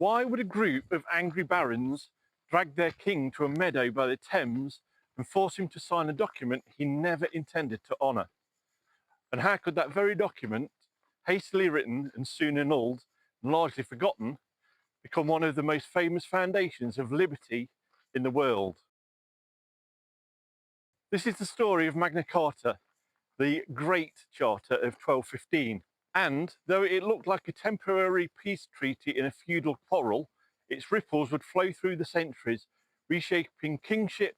Why would a group of angry barons drag their king to a meadow by the Thames and force him to sign a document he never intended to honour? And how could that very document, hastily written and soon annulled and largely forgotten, become one of the most famous foundations of liberty in the world? This is the story of Magna Carta, the Great Charter of 1215. And though it looked like a temporary peace treaty in a feudal quarrel, its ripples would flow through the centuries, reshaping kingship,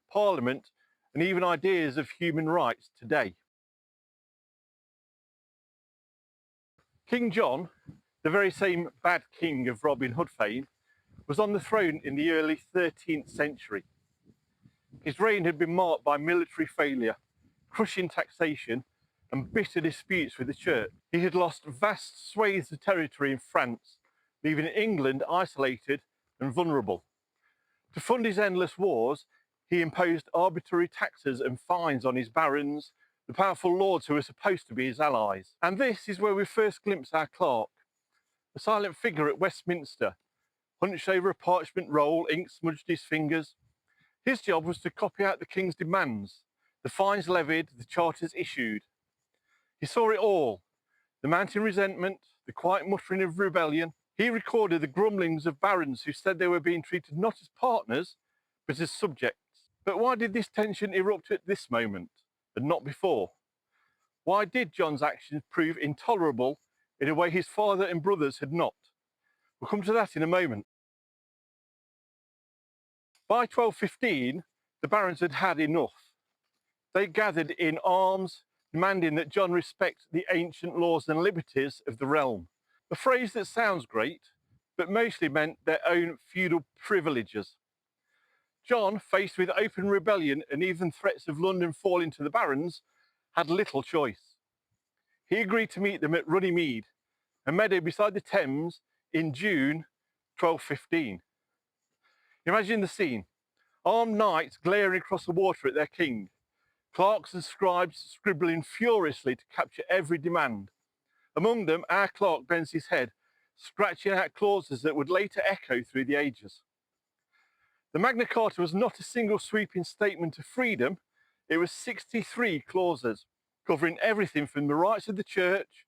parliament, and even ideas of human rights today. King John, the very same bad king of Robin Hood fame, was on the throne in the early 13th century. His reign had been marked by military failure, crushing taxation, and bitter disputes with the church. He had lost vast swathes of territory in France, leaving England isolated and vulnerable. To fund his endless wars, he imposed arbitrary taxes and fines on his barons, the powerful lords who were supposed to be his allies. And this is where we first glimpse our clerk, a silent figure at Westminster, hunched over a parchment roll, ink smudged his fingers. His job was to copy out the king's demands, the fines levied, the charters issued. He saw it all, the mounting resentment, the quiet muttering of rebellion. He recorded the grumblings of barons who said they were being treated not as partners, but as subjects. But why did this tension erupt at this moment, and not before? Why did John's actions prove intolerable in a way his father and brothers had not? We'll come to that in a moment. By 1215, the barons had had enough. They gathered in arms, demanding that John respect the ancient laws and liberties of the realm. A phrase that sounds great, but mostly meant their own feudal privileges. John, faced with open rebellion and even threats of London falling to the barons, had little choice. He agreed to meet them at Runnymede, a meadow beside the Thames, in June 1215. Imagine the scene. Armed knights glaring across the water at their king, clerks and scribes scribbling furiously to capture every demand. Among them, our clerk bends his head, scratching out clauses that would later echo through the ages. The Magna Carta was not a single sweeping statement of freedom. It was 63 clauses, covering everything from the rights of the church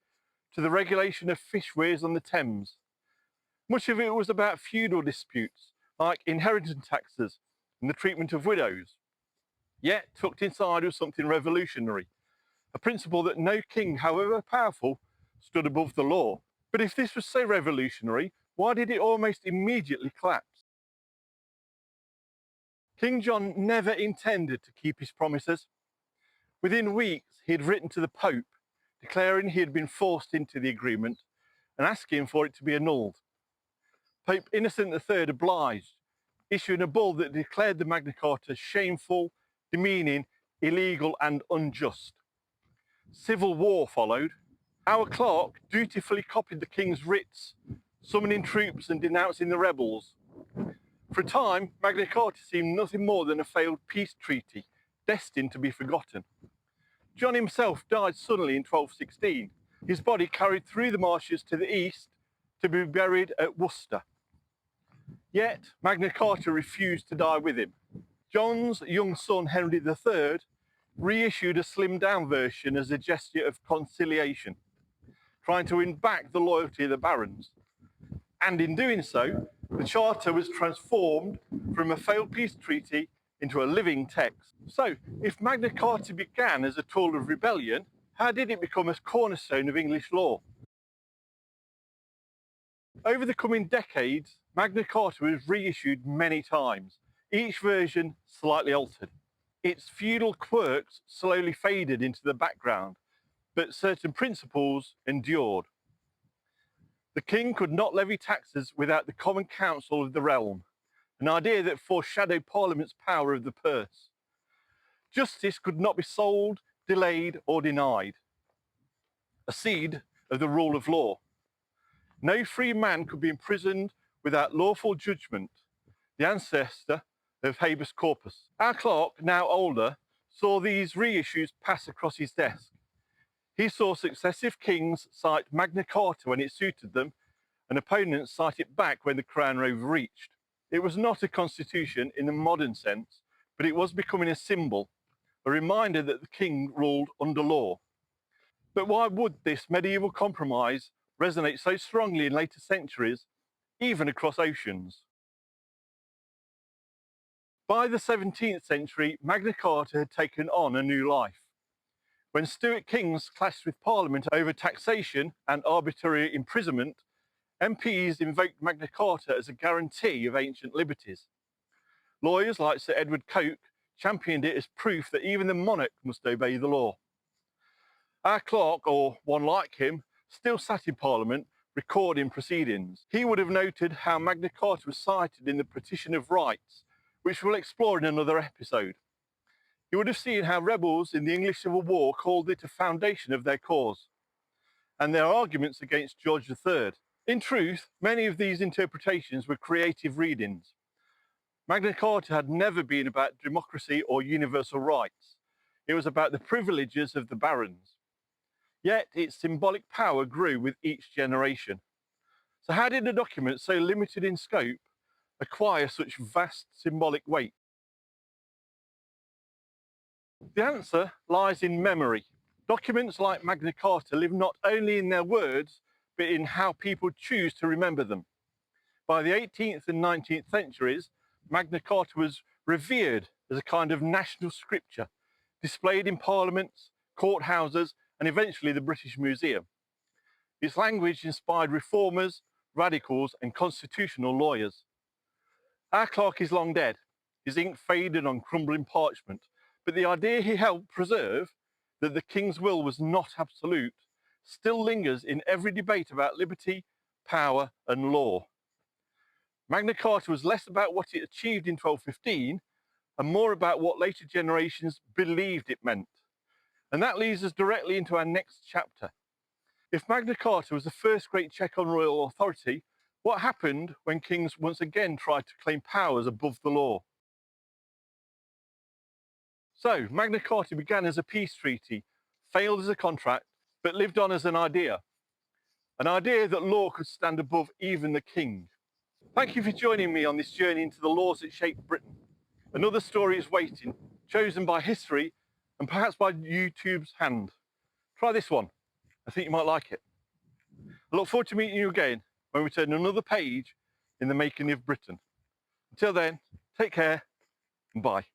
to the regulation of fish weirs on the Thames. Much of it was about feudal disputes, like inheritance taxes and the treatment of widows. Yet, tucked inside was something revolutionary, a principle that no king, however powerful, stood above the law. But if this was so revolutionary, why did it almost immediately collapse? King John never intended to keep his promises. Within weeks, he had written to the Pope, declaring he had been forced into the agreement and asking for it to be annulled. Pope Innocent III obliged, issuing a bull that declared the Magna Carta shameful, demeaning, illegal and unjust. Civil war followed. Our clerk dutifully copied the king's writs, summoning troops and denouncing the rebels. For a time, Magna Carta seemed nothing more than a failed peace treaty, destined to be forgotten. John himself died suddenly in 1216, his body carried through the marshes to the east to be buried at Worcester. Yet, Magna Carta refused to die with him. John's young son, Henry III, reissued a slimmed-down version as a gesture of conciliation, trying to win back the loyalty of the barons. And in doing so, the charter was transformed from a failed peace treaty into a living text. So, if Magna Carta began as a tool of rebellion, how did it become a cornerstone of English law? Over the coming decades, Magna Carta was reissued many times, each version slightly altered. Its feudal quirks slowly faded into the background, but certain principles endured. The king could not levy taxes without the common council of the realm, an idea that foreshadowed Parliament's power of the purse. Justice could not be sold, delayed, or denied, a seed of the rule of law. No free man could be imprisoned without lawful judgment, the ancestor of habeas corpus. Our clerk, now older, saw these reissues pass across his desk. He saw successive kings cite Magna Carta when it suited them, and opponents cite it back when the crown overreached. It was not a constitution in the modern sense, but it was becoming a symbol, a reminder that the king ruled under law. But why would this medieval compromise resonate so strongly in later centuries, even across oceans? By the 17th century, Magna Carta had taken on a new life. When Stuart kings clashed with Parliament over taxation and arbitrary imprisonment, MPs invoked Magna Carta as a guarantee of ancient liberties. Lawyers like Sir Edward Coke championed it as proof that even the monarch must obey the law. Our clerk, or one like him, still sat in Parliament recording proceedings. He would have noted how Magna Carta was cited in the Petition of Rights, which we'll explore in another episode. He would have seen how rebels in the English Civil War called it a foundation of their cause, and their arguments against George III. In truth, many of these interpretations were creative readings. Magna Carta had never been about democracy or universal rights. It was about the privileges of the barons. Yet its symbolic power grew with each generation. So how did a document so limited in scope acquire such vast symbolic weight? The answer lies in memory. Documents like Magna Carta live not only in their words, but in how people choose to remember them. By the 18th and 19th centuries, Magna Carta was revered as a kind of national scripture, displayed in parliaments, courthouses, and eventually the British Museum. Its language inspired reformers, radicals, and constitutional lawyers. Our clerk is long dead, his ink faded on crumbling parchment, but the idea he helped preserve, that the king's will was not absolute, still lingers in every debate about liberty, power, and law. Magna Carta was less about what it achieved in 1215 and more about what later generations believed it meant. And that leads us directly into our next chapter. If Magna Carta was the first great check on royal authority, what happened when kings once again tried to claim powers above the law? So, Magna Carta began as a peace treaty, failed as a contract, but lived on as an idea that law could stand above even the king. Thank you for joining me on this journey into the laws that shaped Britain. Another story is waiting, chosen by history and perhaps by YouTube's hand. Try this one. I think you might like it. I look forward to meeting you again when we turn another page in the making of Britain. Until then, take care and bye.